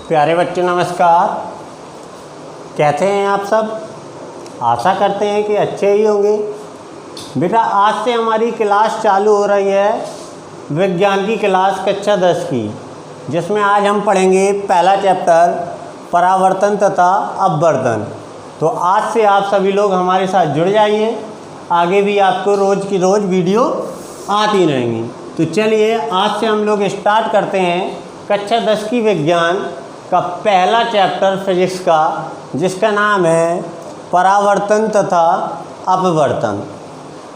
प्यारे बच्चों नमस्कार। कैसे हैं आप सब? आशा करते हैं कि अच्छे ही होंगे। बेटा आज से हमारी क्लास चालू हो रही है विज्ञान की क्लास कक्षा 10 की, जिसमें आज हम पढ़ेंगे पहला चैप्टर परावर्तन तथा अपवर्तन। तो आज से आप सभी लोग हमारे साथ जुड़ जाइए, आगे भी आपको रोज़ की रोज़ वीडियो आती रहेंगी। तो चलिए आज से हम लोग स्टार्ट करते हैं कक्षा 10 की विज्ञान का पहला चैप्टर फिजिक्स का, जिसका नाम है परावर्तन तथा अपवर्तन।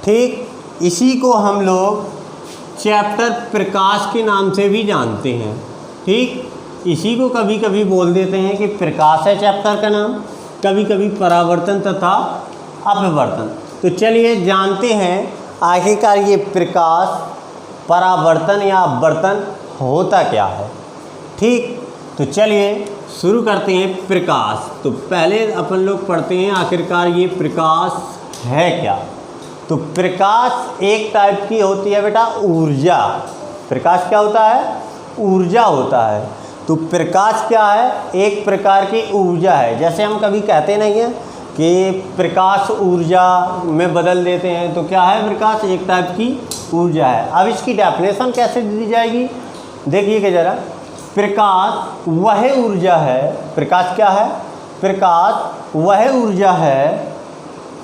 ठीक, इसी को हम लोग चैप्टर प्रकाश के नाम से भी जानते हैं। ठीक, इसी को कभी कभी बोल देते हैं कि प्रकाश है चैप्टर का नाम, कभी कभी परावर्तन तथा अपवर्तन। तो चलिए जानते हैं आखिरकार ये प्रकाश, परावर्तन या अपवर्तन होता क्या है। ठीक, तो चलिए शुरू करते हैं प्रकाश। तो पहले अपन लोग पढ़ते हैं आखिरकार ये प्रकाश है क्या। तो प्रकाश एक टाइप की होती है बेटा ऊर्जा। प्रकाश क्या होता है? ऊर्जा होता है। तो प्रकाश क्या है? एक प्रकार की ऊर्जा है। जैसे हम कभी कहते नहीं हैं कि प्रकाश ऊर्जा में बदल देते हैं, तो क्या है प्रकाश? एक टाइप की ऊर्जा है। अब इसकी डेफिनेशन कैसे दी जाएगी देखिए कि ज़रा। प्रकाश वह ऊर्जा है, प्रकाश क्या है? प्रकाश वह ऊर्जा है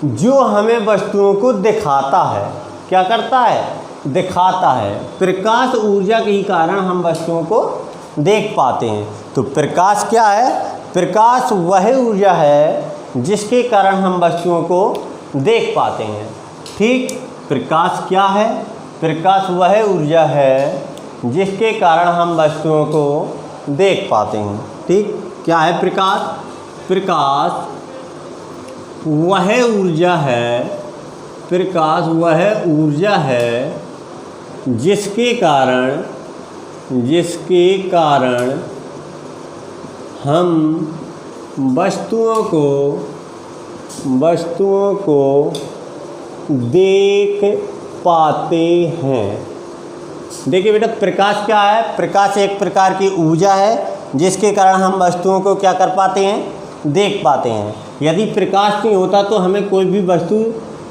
जो हमें वस्तुओं को दिखाता है। क्या करता है? दिखाता है। प्रकाश ऊर्जा के ही कारण हम वस्तुओं को देख पाते हैं। तो प्रकाश क्या है? प्रकाश वह ऊर्जा है जिसके कारण हम वस्तुओं को देख पाते हैं। ठीक, प्रकाश क्या है? प्रकाश वह ऊर्जा है जिसके कारण हम वस्तुओं को देख पाते हैं। ठीक, क्या है प्रकाश? प्रकाश वह ऊर्जा है, प्रकाश वह ऊर्जा है जिसके कारण हम वस्तुओं को देख पाते हैं। देखिए बेटा, प्रकाश क्या है? प्रकाश एक प्रकार की ऊर्जा है जिसके कारण हम वस्तुओं को क्या कर पाते हैं? देख पाते हैं। यदि प्रकाश नहीं होता तो हमें कोई भी वस्तु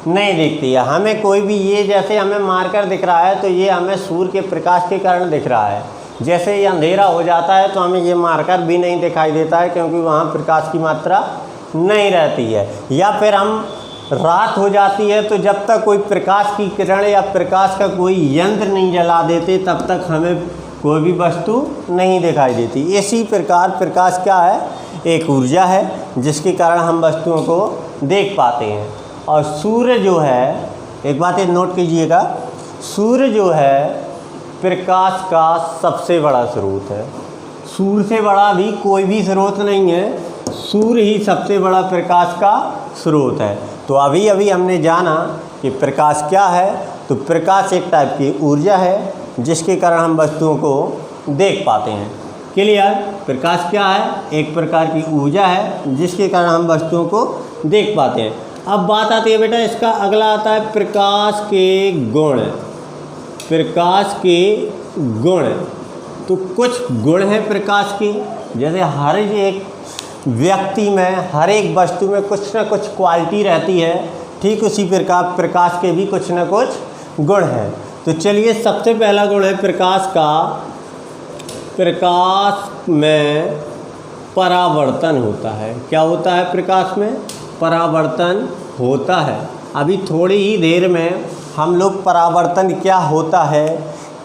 नहीं दिखती है। हमें कोई भी, ये जैसे हमें मार्कर दिख रहा है तो ये हमें सूर्य के प्रकाश के कारण दिख रहा है। जैसे ये अंधेरा हो जाता है तो हमें ये मार्कर भी नहीं दिखाई देता है, क्योंकि वहाँ प्रकाश की मात्रा नहीं रहती है। या फिर हम रात हो जाती है तो जब तक कोई प्रकाश की किरण या प्रकाश का कोई यंत्र नहीं जला देते तब तक हमें कोई भी वस्तु नहीं दिखाई देती। इसी प्रकार प्रकाश क्या है? एक ऊर्जा है जिसके कारण हम वस्तुओं को देख पाते हैं। और सूर्य जो है, एक बात ये नोट कीजिएगा, सूर्य जो है प्रकाश का सबसे बड़ा स्रोत है। सूर्य से बड़ा भी कोई भी स्रोत नहीं है, सूर्य ही सबसे बड़ा प्रकाश का स्रोत है। तो अभी अभी हमने जाना कि प्रकाश क्या है। तो प्रकाश एक टाइप की ऊर्जा है जिसके कारण हम वस्तुओं को देख पाते हैं। क्लियर? प्रकाश क्या है? एक प्रकार की ऊर्जा है जिसके कारण हम वस्तुओं को देख पाते हैं। अब बात आती है बेटा, इसका अगला आता है प्रकाश के गुण। प्रकाश के गुण, तो कुछ गुण हैं प्रकाश के। जैसे हर एक व्यक्ति में, हर एक वस्तु में कुछ ना कुछ क्वालिटी रहती है। ठीक उसी प्रकार प्रकाश के भी कुछ ना कुछ गुण हैं। तो चलिए सबसे पहला गुण है प्रकाश का, प्रकाश में परावर्तन होता है। क्या होता है प्रकाश में? परावर्तन होता है। अभी थोड़ी ही देर में हम लोग परावर्तन क्या होता है,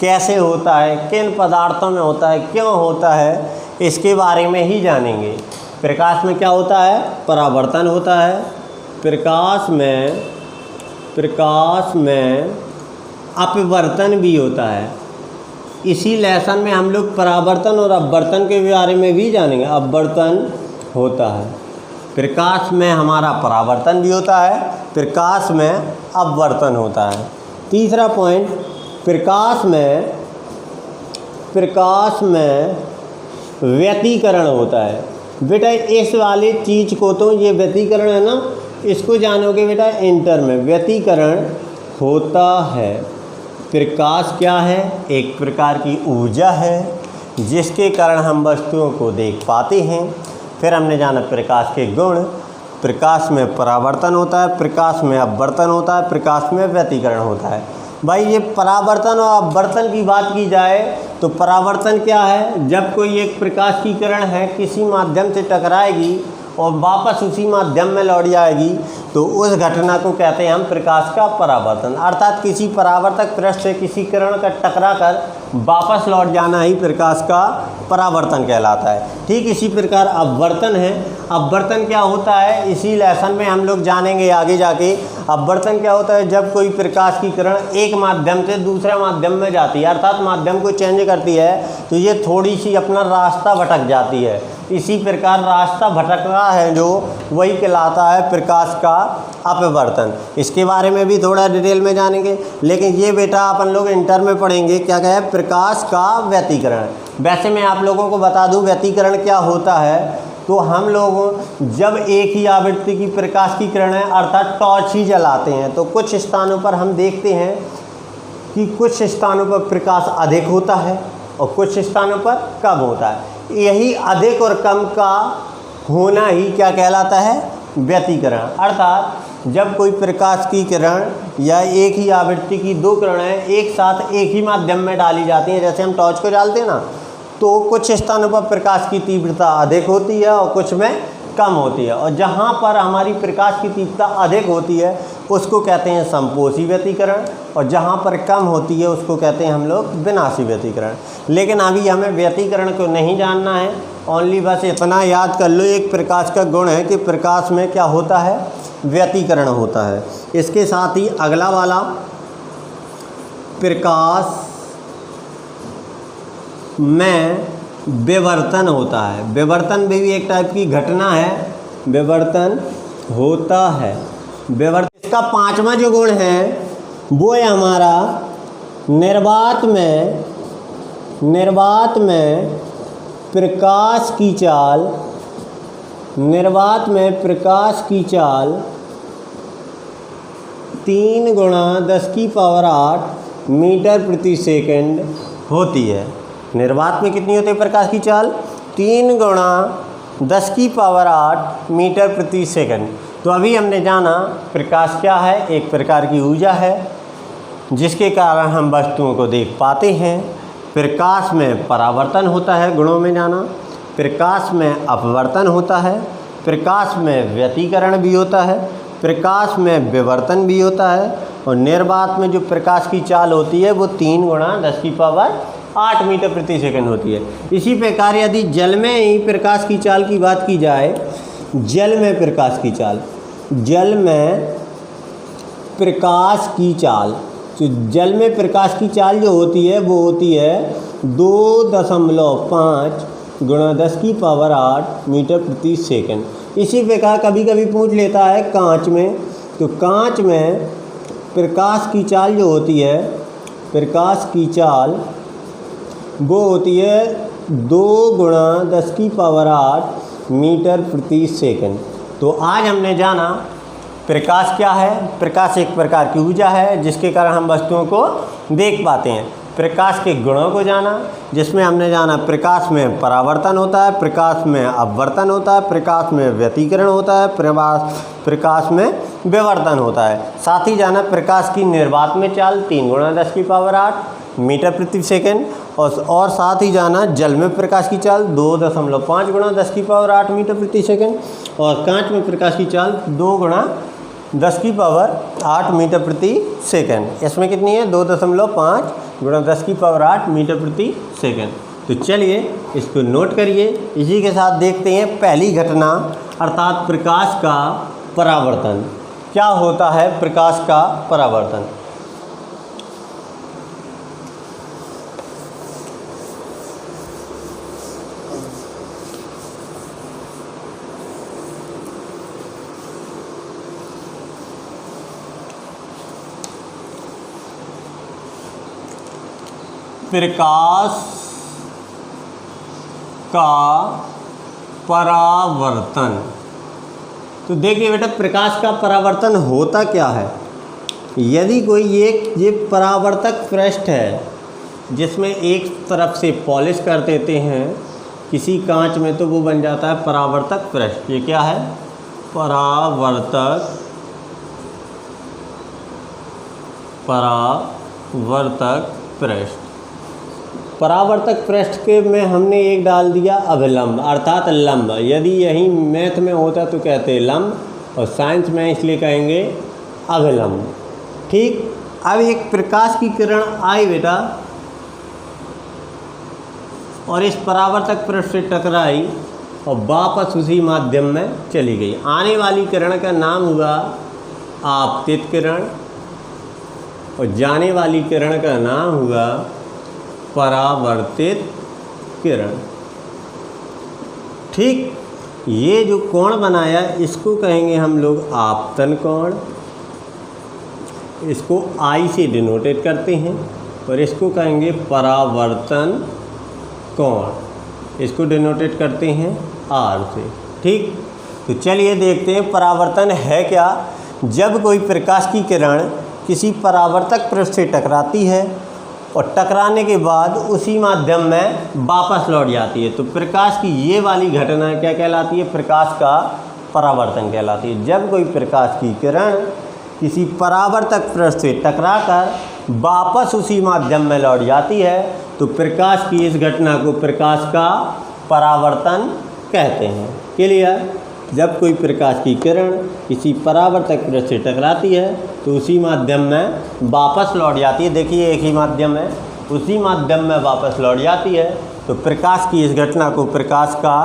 कैसे होता है, किन पदार्थों में होता है, क्यों होता है, इसके बारे में ही जानेंगे। प्रकाश में क्या होता है? परावर्तन होता है। प्रकाश में अपवर्तन भी होता है। इसी लेसन में हम लोग परावर्तन और अपवर्तन के बारे में भी जानेंगे। अपवर्तन होता है, प्रकाश में हमारा परावर्तन भी होता है, प्रकाश में अपवर्तन होता है। तीसरा पॉइंट, प्रकाश में व्यतिकरण होता है। बेटा इस वाली चीज़ को, तो ये व्यतिकरण है ना, इसको जानोगे बेटा इंटर में। व्यतिकरण होता है। प्रकाश क्या है? एक प्रकार की ऊर्जा है जिसके कारण हम वस्तुओं को देख पाते हैं। फिर हमने जाना प्रकाश के गुण। प्रकाश में परावर्तन होता है, प्रकाश में अपवर्तन होता है, प्रकाश में व्यतिकरण होता है। भाई ये परावर्तन और अपवर्तन की बात की जाए तो परावर्तन क्या है? जब कोई एक प्रकाश की किरण है किसी माध्यम से टकराएगी और वापस उसी माध्यम में लौट जाएगी तो उस घटना को कहते हैं हम प्रकाश का परावर्तन। अर्थात किसी परावर्तक पृष्ठ से किसी किरण का टकरा कर वापस लौट जाना ही प्रकाश का परावर्तन कहलाता है। ठीक इसी प्रकार अपवर्तन है। अपवर्तन क्या होता है इसी लेसन में हम लोग जानेंगे आगे जाके। अपवर्तन क्या होता है? जब कोई प्रकाश की किरण एक माध्यम से दूसरे माध्यम में जाती है, अर्थात माध्यम को चेंज करती है, तो ये थोड़ी सी अपना रास्ता भटक जाती है। इसी प्रकार रास्ता भटक रहा है जो, वही कहलाता है प्रकाश का अपवर्तन। इसके बारे में भी थोड़ा डिटेल में जानेंगे, लेकिन ये बेटा अपन लोग इंटर में पढ़ेंगे क्या क्या है, प्रकाश का व्यतिकरण। वैसे मैं आप लोगों को बता दूं व्यतिकरण क्या होता है। तो हम लोग जब एक ही आवृत्ति की प्रकाश की किरण है अर्थात टॉर्च ही जलाते हैं तो कुछ स्थानों पर हम देखते हैं कि कुछ स्थानों पर प्रकाश अधिक होता है और कुछ स्थानों पर कम होता है। यही अधिक और कम का होना ही क्या कहलाता है, व्यतिकरण। अर्थात जब कोई प्रकाश की किरण या एक ही आवृत्ति की दो किरणें एक साथ एक ही माध्यम में डाली जाती हैं, जैसे हम टॉर्च को डालते हैं ना, तो कुछ स्थानों पर प्रकाश की तीव्रता अधिक होती है और कुछ में कम होती है। और जहाँ पर हमारी प्रकाश की तीव्रता अधिक होती है उसको कहते हैं समपोषी व्यतिकरण, और जहाँ पर कम होती है उसको कहते हैं हम लोग विनाशी व्यतिकरण। लेकिन अभी हमें व्यतिकरण को नहीं जानना है, ओनली बस इतना याद कर लो एक प्रकाश का गुण है कि प्रकाश में क्या होता है, व्यतिकरण होता है। इसके साथ ही अगला वाला प्रकाश में विवर्तन होता है। विवर्तन भी एक टाइप की घटना है, विवर्तन होता है। विवर्तन इसका पांचवा जो गुण है वो है हमारा निर्वात में प्रकाश की चाल, निर्वात में प्रकाश की चाल 3 × 10⁸ मीटर प्रति सेकंड होती है। निर्वात में कितनी होती है प्रकाश की चाल? 3 × 10⁸ मीटर प्रति सेकंड। तो अभी हमने जाना प्रकाश क्या है, एक प्रकार की ऊर्जा है जिसके कारण हम वस्तुओं को देख पाते हैं। प्रकाश में परावर्तन होता है, गुणों में जाना। प्रकाश में अपवर्तन होता है, प्रकाश में व्यतिकरण भी होता है, प्रकाश में विवर्तन भी होता है, और निर्वात में जो प्रकाश की चाल होती है वो 3 × 10⁸ मीटर प्रति सेकंड होती है। इसी प्रकार यदि जल में ही प्रकाश की चाल की बात की जाए, जल में प्रकाश की चाल, जल में प्रकाश की चाल, तो जल में प्रकाश की चाल जो होती है वो होती है 2.5 × 10⁸ मीटर प्रति सेकंड। इसी प्रकार कभी कभी पूछ लेता है कांच में, तो कांच में प्रकाश की चाल जो होती है, प्रकाश की चाल वो होती है 2 × 10⁸ मीटर प्रति सेकंड। तो आज हमने जाना प्रकाश क्या है। प्रकाश एक प्रकार की ऊर्जा है जिसके कारण हम वस्तुओं को देख पाते हैं। प्रकाश के गुणों को जाना, जिसमें हमने जाना प्रकाश में परावर्तन होता है, प्रकाश में अपवर्तन होता है, प्रकाश में व्यतिकरण होता है, प्रकाश में विवर्तन होता है। साथ ही जाना प्रकाश की निर्वात में चाल 3 × 10⁸ मीटर प्रति सेकंड, और साथ ही जाना जल में प्रकाश की चाल 2.5 × 10⁸ मीटर प्रति सेकंड, और कांच में प्रकाश की चाल 2 × 10⁸ मीटर प्रति सेकंड। इसमें कितनी है 2.5 × 10⁸ मीटर प्रति सेकंड। तो चलिए इसको नोट करिए। इसी के साथ देखते हैं पहली घटना अर्थात प्रकाश का परावर्तन। क्या होता है प्रकाश का परावर्तन? प्रकाश का परावर्तन। तो देखिए बेटा प्रकाश का परावर्तन होता क्या है। यदि कोई एक ये परावर्तक पृष्ठ है, जिसमें एक तरफ से पॉलिश कर देते हैं किसी कांच में, तो वो बन जाता है परावर्तक पृष्ठ। ये क्या है? परावर्तक पृष्ठ। परावर्तक पृष्ठ के में हमने एक डाल दिया अभिलंब अर्थात लंब। यदि यही मैथ में होता तो कहते लंब, और साइंस में इसलिए कहेंगे अभिलंब। ठीक। अब एक प्रकाश की किरण आई बेटा और इस परावर्तक पृष्ठ से टकराई और वापस उसी माध्यम में चली गई। आने वाली किरण का नाम हुआ आपतित किरण और जाने वाली किरण का नाम हुआ परावर्तित किरण। ठीक। ये जो कोण बनाया इसको कहेंगे हम लोग आपतन कोण। इसको आई से डिनोटेट करते हैं और इसको कहेंगे परावर्तन कोण। इसको डिनोटेट करते हैं आर से। ठीक। तो चलिए देखते हैं परावर्तन है क्या। जब कोई प्रकाश की किरण किसी परावर्तक पृष्ठ से टकराती है और टकराने के बाद उसी माध्यम में वापस लौट जाती है, तो प्रकाश की ये वाली घटना क्या कहलाती है? प्रकाश का परावर्तन कहलाती है। जब कोई प्रकाश की किरण किसी परावर्तक पृष्ठ से टकराकर वापस उसी माध्यम में लौट जाती है, तो प्रकाश की इस घटना को प्रकाश का परावर्तन कहते हैं। क्लियर? जब कोई प्रकाश की किरण किसी परावर्तक पृष्ठ से टकराती है तो उसी माध्यम में वापस लौट जाती है। देखिए एक ही माध्यम है, उसी माध्यम में वापस लौट जाती है, तो प्रकाश की इस घटना को प्रकाश का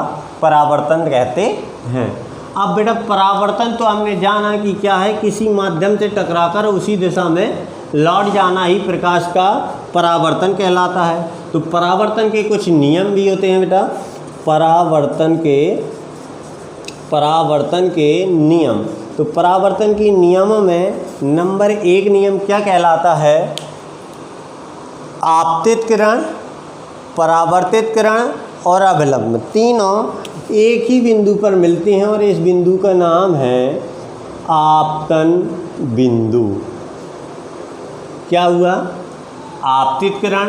परावर्तन कहते हैं। अब बेटा परावर्तन तो हमने जाना कि क्या है, किसी माध्यम से टकराकर उसी दिशा में लौट जाना ही प्रकाश का परावर्तन कहलाता है। तो परावर्तन के कुछ नियम भी होते हैं बेटा। परावर्तन के नियम। तो परावर्तन के नियमों में नंबर 1 नियम क्या कहलाता है? आपतित किरण, परावर्तित किरण और अभिलंब तीनों एक ही बिंदु पर मिलते हैं और इस बिंदु का नाम है आपतन बिंदु। क्या हुआ? आपतित किरण,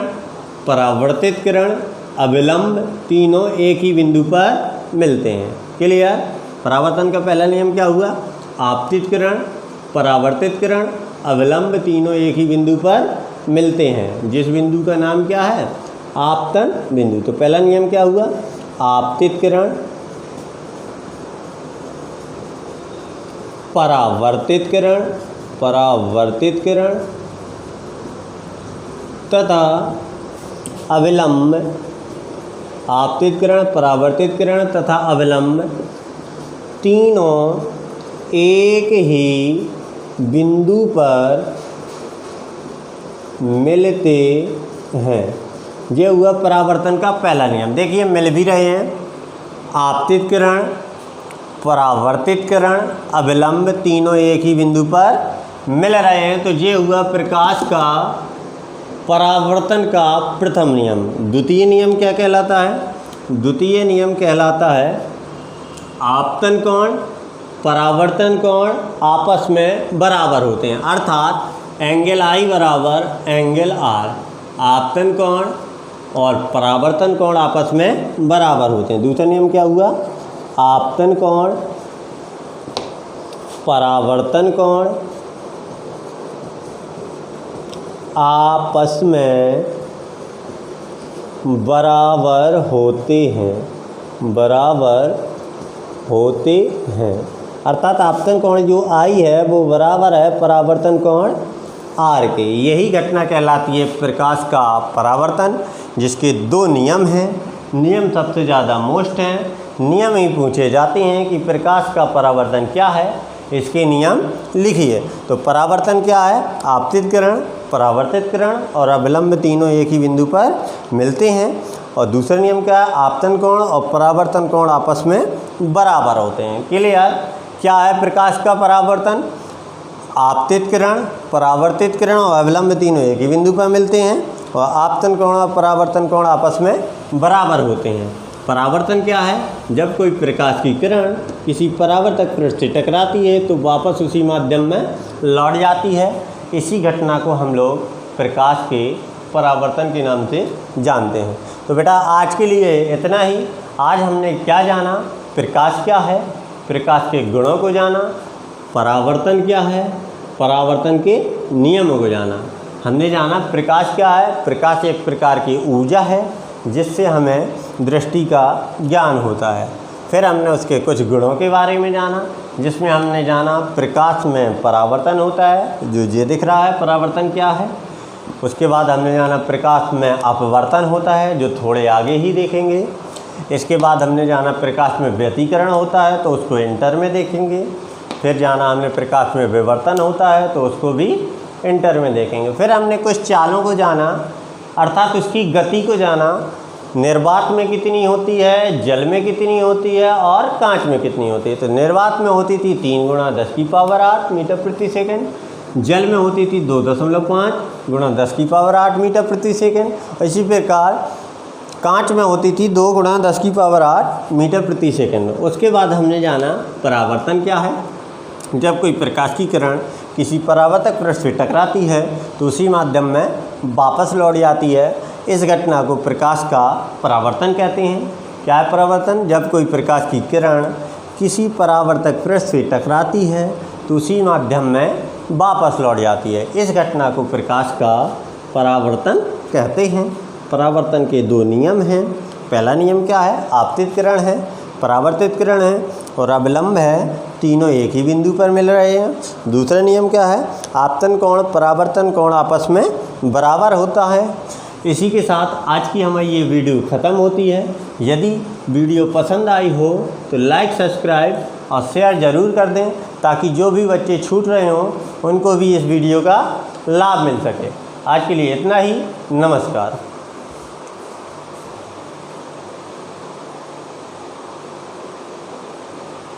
परावर्तित किरण, अभिलंब तीनों एक ही बिंदु पर मिलते हैं। क्लियर? परावर्तन का पहला नियम क्या हुआ? आपतित किरण, परावर्तित किरण, अभिलंब तीनों एक ही बिंदु पर मिलते हैं, जिस बिंदु का नाम क्या है? आपतन बिंदु। तो पहला नियम क्या हुआ? आपतित किरण, परावर्तित किरण तथा अभिलंब। आपतित किरण, परावर्तित किरण तथा अभिलंब तीनों एक ही बिंदु पर मिलते हैं। ये हुआ परावर्तन का पहला नियम। देखिए मिल भी रहे हैं, आपतित किरण, परावर्तित किरण, अभिलंब तीनों एक ही बिंदु पर मिल रहे हैं। तो ये हुआ प्रकाश का परावर्तन का प्रथम नियम। द्वितीय नियम क्या कहलाता है? द्वितीय नियम कहलाता है आपतन कोण, परावर्तन कोण आपस में बराबर होते हैं, अर्थात एंगल आई बराबर एंगल आर। आपतन कोण और परावर्तन कोण आपस में बराबर होते हैं। दूसरा नियम क्या हुआ? आपतन कोण, परावर्तन कोण आपस में बराबर होते हैं। अर्थात आपतन कोण जो आई है वो बराबर है परावर्तन कोण आर के। यही घटना कहलाती है प्रकाश का परावर्तन, जिसके 2 नियम हैं। नियम सबसे ज़्यादा मोस्ट हैं। नियम ही पूछे जाते हैं कि प्रकाश का परावर्तन क्या है, इसके नियम लिखिए। तो परावर्तन क्या है? आपतित किरण, परावर्तित किरण और अभिलंब तीनों एक ही बिंदु पर मिलते हैं। और दूसरा नियम क्या है? आपतन कोण और परावर्तन कोण आपस में बराबर होते हैं। क्लियर? क्या है प्रकाश का परावर्तन? आपतित किरण, परावर्तित किरण और अभिलंब तीनों एक ही बिंदु पर मिलते हैं और आपतन कोण और परावर्तन कोण आपस में बराबर होते हैं। परावर्तन क्या है? जब कोई प्रकाश की किरण किसी परावर्तक पृष्ठ से टकराती है तो वापस उसी माध्यम में लौट जाती है। इसी घटना को हम लोग प्रकाश के परावर्तन के नाम से जानते हैं। तो बेटा आज के लिए इतना ही। आज हमने क्या जाना, प्रकाश क्या है, प्रकाश के गुणों को जाना, परावर्तन क्या है, परावर्तन के नियमों को जाना। हमने जाना प्रकाश क्या है, प्रकाश एक प्रकार की ऊर्जा है जिससे हमें दृष्टि का ज्ञान होता है। फिर हमने उसके कुछ गुणों के बारे में जाना, जिसमें हमने जाना प्रकाश में परावर्तन होता है, जो ये दिख रहा है परावर्तन क्या है। उसके बाद हमने जाना प्रकाश में अपवर्तन होता है, जो थोड़े आगे ही देखेंगे। इसके बाद हमने जाना प्रकाश में व्यतिकरण होता है, तो उसको इंटर में देखेंगे। फिर जाना हमने प्रकाश में विवर्तन होता है, तो उसको भी इंटर में देखेंगे। फिर हमने कुछ चालों को जाना, अर्थात उसकी गति को जाना। निर्वात में कितनी होती है, जल में कितनी होती है और कांच में कितनी होती है। तो निर्वात में होती थी 3 × 10⁸ मीटर प्रति सेकंड, जल में होती थी 2.5 × 10⁸ मीटर प्रति सेकंड। इसी प्रकार कांच में होती थी 2 × 10⁸ मीटर प्रति सेकंड। उसके बाद हमने जाना परावर्तन क्या है। जब कोई प्रकाश की किरण किसी परावर्तक पृष्ठ से टकराती है तो उसी माध्यम में वापस लौट जाती है। इस घटना को प्रकाश का परावर्तन कहते हैं। क्या है परावर्तन? जब कोई प्रकाश की किरण किसी परावर्तक पृष्ठ से टकराती है तो उसी माध्यम में वापस लौट जाती है। इस घटना को प्रकाश का परावर्तन कहते हैं। परावर्तन के 2 नियम हैं। पहला नियम क्या है? आपतित किरण है, परावर्तित किरण है और अविलंब है, तीनों एक ही बिंदु पर मिल रहे हैं। दूसरा नियम क्या है? आपतन कोण परावर्तन कोण आपस में बराबर होता है। इसी के साथ आज की हमारी ये वीडियो ख़त्म होती है। यदि वीडियो पसंद आई हो तो लाइक, सब्सक्राइब और शेयर ज़रूर कर दें, ताकि जो भी बच्चे छूट रहे हों उनको भी इस वीडियो का लाभ मिल सके। आज के लिए इतना ही। नमस्कार।